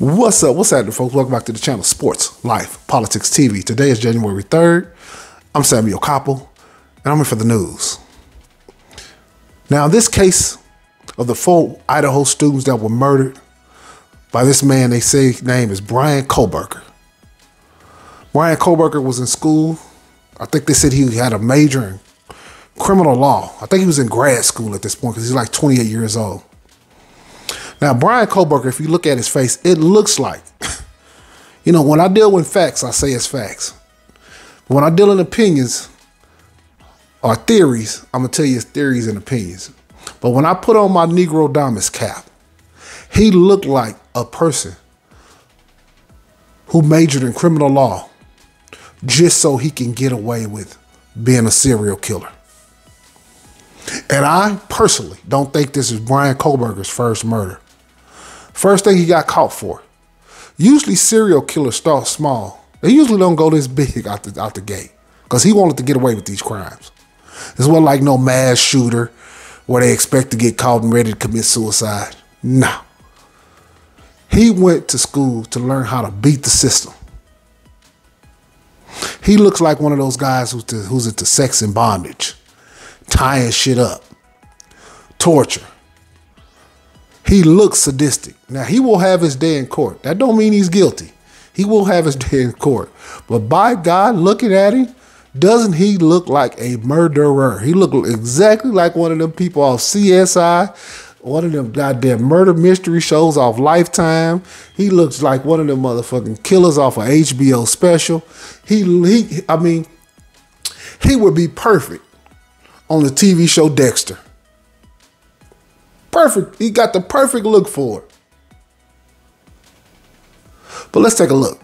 What's up? What's happening, folks? Welcome back to the channel Sports, Life, Politics TV. Today is January 3rd. I'm Samuel Koppel, and I'm here for the news. Now, this case of the 4 Idaho students that were murdered by this man, they say his name is Bryan Kohberger. Bryan Kohberger was in school. I think they said he had a major in criminal law. I think he was in grad school at this point because he's like 28 years old. Now, Bryan Kohberger, if you look at his face, it looks like, when I deal with facts, I say it's facts. When I deal in opinions or theories, I'm going to tell you it's theories and opinions. But when I put on my Negro Damas cap, he looked like a person who majored in criminal law just so he can get away with being a serial killer. And I personally don't think this is Bryan Kohberger's first murder. First thing he got caught for. Usually serial killers start small. They usually don't go this big out the gate because he wanted to get away with these crimes. This wasn't like no mass shooter where they expect to get caught and ready to commit suicide. No. He went to school to learn how to beat the system. He looks like one of those guys who's into sex and bondage, tying shit up, torture. He looks sadistic. Now, he will have his day in court. That don't mean he's guilty. He will have his day in court. But by God, looking at him, doesn't he look like a murderer? He look exactly like one of them people off CSI, one of them goddamn murder mystery shows off Lifetime. He looks like one of them motherfucking killers off an HBO special. He would be perfect on the TV show Dexter. Perfect. He got the perfect look for it. But let's take a look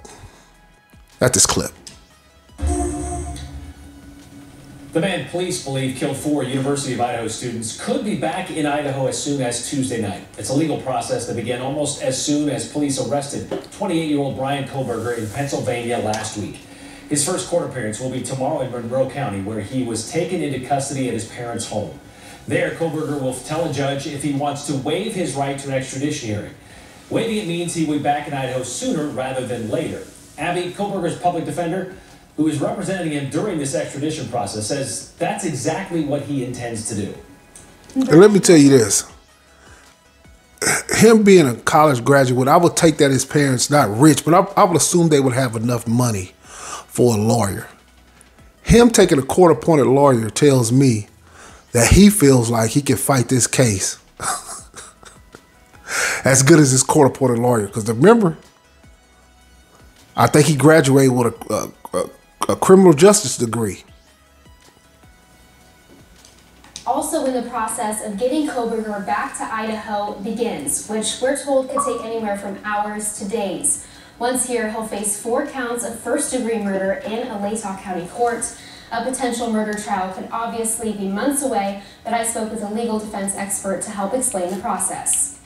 at this clip. The man police believe killed 4 University of Idaho students could be back in Idaho as soon as Tuesday night. It's a legal process that began almost as soon as police arrested 28-year-old Bryan Kohberger in Pennsylvania last week. His first court appearance will be tomorrow in Monroe County, where he was taken into custody at his parents' home. There, Kohberger will tell a judge if he wants to waive his right to an extradition hearing. Waiving it means he will be back in Idaho sooner rather than later. Abby, Kohberger's public defender, who is representing him during this extradition process, says that's exactly what he intends to do. And let me tell you this. Him being a college graduate, I would take that his parents not rich, but I would assume they would have enough money for a lawyer. Him taking a court-appointed lawyer tells me that he feels like he can fight this case as good as his court-appointed lawyer. Because remember, I think he graduated with a criminal justice degree. Also in the process of getting Kohberger back to Idaho begins, which we're told could take anywhere from hours to days. Once here, he'll face 4 counts of first-degree murder in a Latah County court. A potential murder trial could obviously be months away, but I spoke with a legal defense expert to help explain the process.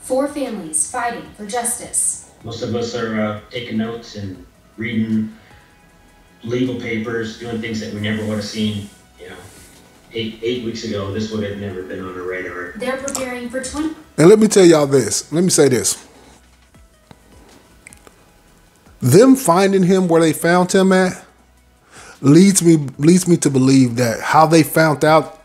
4 families fighting for justice. Most of us are taking notes and reading legal papers, doing things that we never would have seen, 8 weeks ago. This would have never been on our radar. They're preparing for 20. And let me tell y'all this. Let me say this. Them finding him where they found him at leads me to believe that how they found out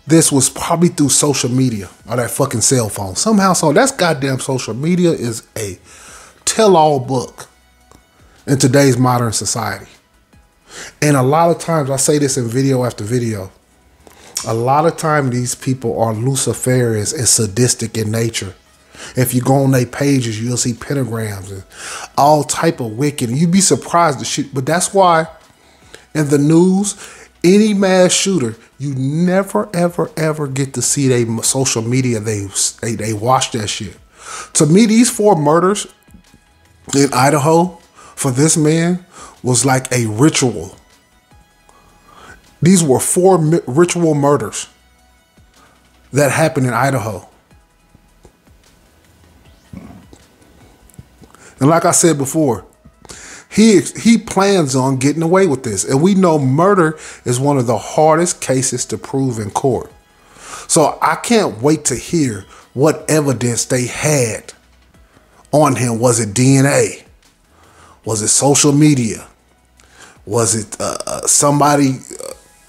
this was probably through social media or that fucking cell phone. Somehow, that's goddamn social media is a tell-all book in today's modern society. And a lot of times, I say this in video after video, a lot of times these people are Luciferians and sadistic in nature. If you go on their pages, you'll see pentagrams and all type of wicked. And you'd be surprised the shit. But that's why in the news, any mass shooter, you never, ever, ever get to see their social media. They watch that shit. To me, these 4 murders in Idaho for this man was like a ritual. These were 4 ritual murders that happened in Idaho. And like I said before, he plans on getting away with this. And we know murder is one of the hardest cases to prove in court. So I can't wait to hear what evidence they had on him? Was it DNA? Was it social media? Was it somebody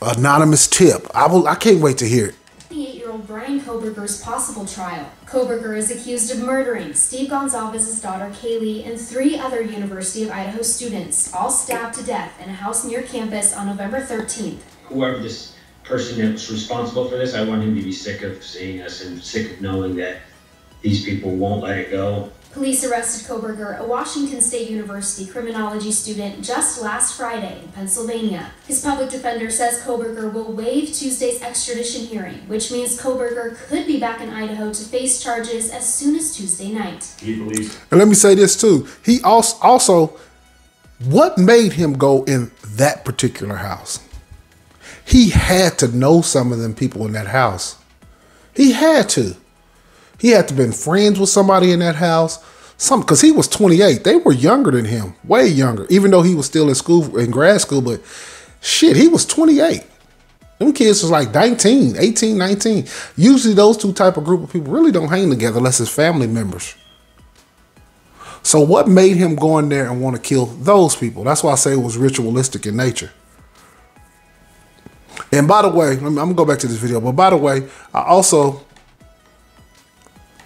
anonymous tip? I can't wait to hear it. 28-year-old Bryan Kohberger's possible trial. Kohberger is accused of murdering Steve Gonzalez's daughter Kaylee and 3 other University of Idaho students, all stabbed to death in a house near campus on November 13th. Whoever this person that was responsible for this, I want him to be sick of seeing us and sick of knowing that these people won't let it go. Police arrested Kohberger, a Washington State University criminology student, just last Friday in Pennsylvania. His public defender says Kohberger will waive Tuesday's extradition hearing, which means Kohberger could be back in Idaho to face charges as soon as Tuesday night. He believes. And let me say this too. He also, what made him go in that particular house? He had to know some of them people in that house. He had to. He had to have been friends with somebody in that house. Because he was 28. They were younger than him. Way younger. Even though he was still in school, in grad school. But shit, he was 28. Them kids was like 19, 18, 19. Usually those two type of group of people really don't hang together unless it's family members. So what made him go in there and want to kill those people? That's why I say it was ritualistic in nature. And by the way, I'm going to go back to this video. But by the way,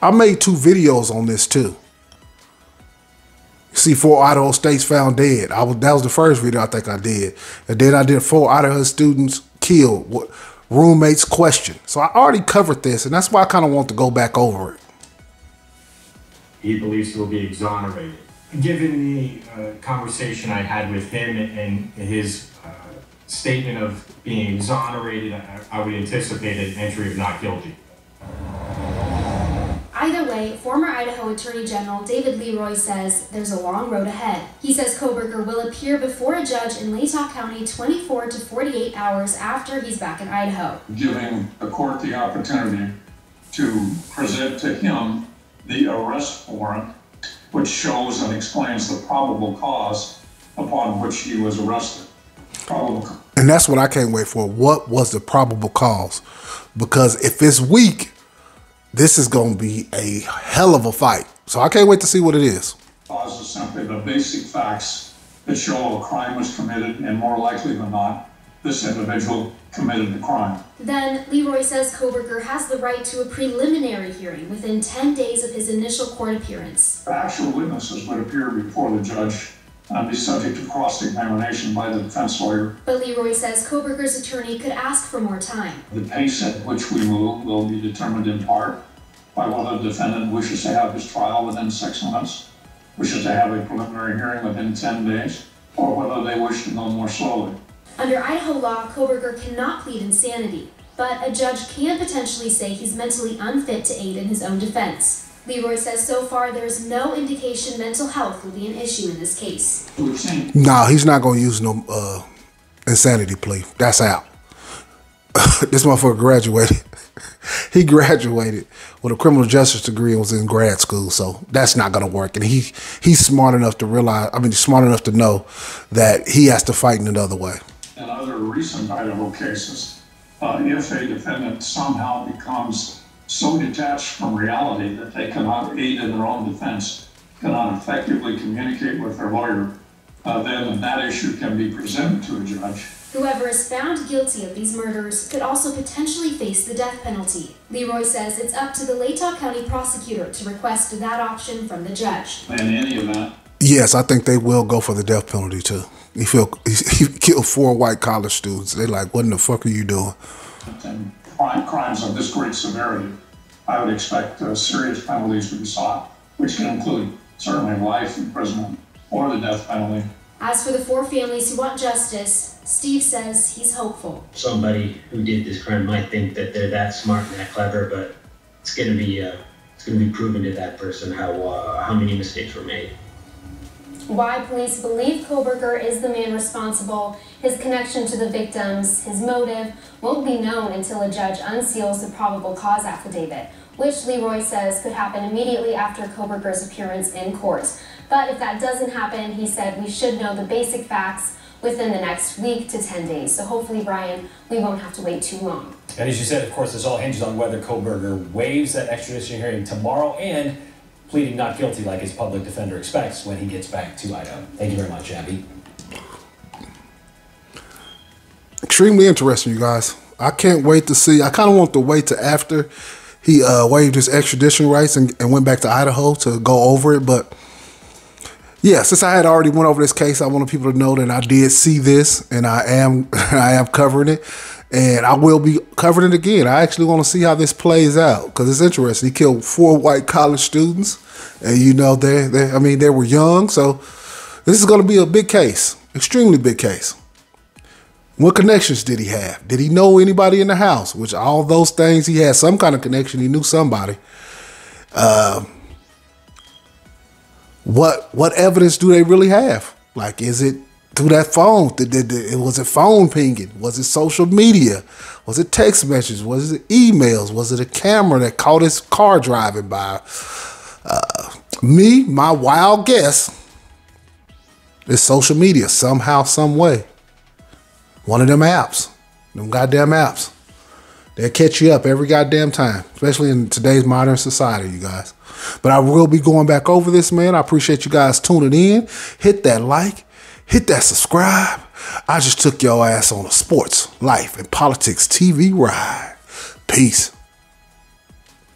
I made 2 videos on this too. See 4 Idaho states found dead. That was the first video I think I did. And then I did 4 Idaho students killed. Roommates questioned. So I already covered this, and that's why I kind of want to go back over it. He believes he will be exonerated. Given the conversation I had with him and his statement of being exonerated, I would anticipate an entry of not guilty. Either way, former Idaho Attorney General David Leroy says there's a long road ahead. He says Kohberger will appear before a judge in Latah County 24 to 48 hours after he's back in Idaho. Giving the court the opportunity to present to him the arrest warrant, which shows and explains the probable cause upon which he was arrested. And that's what I can't wait for. What was the probable cause? Because if it's weak, this is going to be a hell of a fight. So I can't wait to see what it is. Cause is simply the basic facts that show a crime was committed, and more likely than not, this individual committed the crime. Then Leroy says Kohberger has the right to a preliminary hearing within 10 days of his initial court appearance. Actual witnesses would appear before the judge and be subject to cross-examination by the defense lawyer. But Leroy says Kohberger's attorney could ask for more time. The pace at which we move will be determined in part by whether the defendant wishes to have his trial within 6 months, wishes to have a preliminary hearing within 10 days, or whether they wish to go more slowly. Under Idaho law, Kohberger cannot plead insanity, but a judge can potentially say he's mentally unfit to aid in his own defense. Leroy says so far there is no indication mental health will be an issue in this case. No, he's not going to use no insanity plea. That's out. This motherfucker graduated. He graduated with a criminal justice degree and was in grad school, so that's not going to work. And he's smart enough to realize, smart enough to know that he has to fight in another way. In other recent Idaho cases, if a defendant somehow becomes so detached from reality that they cannot aid in their own defense, cannot effectively communicate with their lawyer, then that issue can be presented to a judge. Whoever is found guilty of these murders could also potentially face the death penalty. Leroy says it's up to the Latah County prosecutor to request that option from the judge. In any event, yes, I think they will go for the death penalty too. He killed 4 white college students. They're like, what in the fuck are you doing? And crimes of this great severity, I would expect serious penalties to be sought, which can include certainly life imprisonment or the death penalty. As for the 4 families who want justice, Steve says he's hopeful. Somebody who did this crime might think that they're that smart and that clever, but it's going to be proven to that person how many mistakes were made. Why police believe Kohberger is the man responsible, his connection to the victims, his motive, won't be known until a judge unseals the probable cause affidavit, which Leroy says could happen immediately after Kohberger's appearance in court. But if that doesn't happen, he said we should know the basic facts within the next week to 10 days. So hopefully, Brian, we won't have to wait too long. And as you said, of course, this all hinges on whether Kohberger waives that extradition hearing tomorrow and pleading not guilty like his public defender expects when he gets back to Idaho. Thank you very much, Abby. Extremely interesting, you guys. I can't wait to see. I kind of want to wait to after he waived his extradition rights and went back to Idaho to go over it. But yeah, since I had already went over this case, I wanted people to know that I did see this, and I am covering it, and I will be covering it again. I actually want to see how this plays out because it's interesting. He killed 4 white college students, and you know they were young, so this is going to be a big case, extremely big case. What connections did he have? Did he know anybody in the house? Which all those things, he had some kind of connection. He knew somebody. What evidence do they really have? Like, is it through that phone? Was it phone pinging? Was it social media? Was it text messages? Was it emails? Was it a camera that caught his car driving by? My wild guess is social media somehow, some way. One of them apps, them goddamn apps. They'll catch you up every goddamn time, especially in today's modern society, you guys. But I will be going back over this, man. I appreciate you guys tuning in. Hit that like, hit that subscribe. I just took your ass on a sports, life, and politics TV ride. Peace.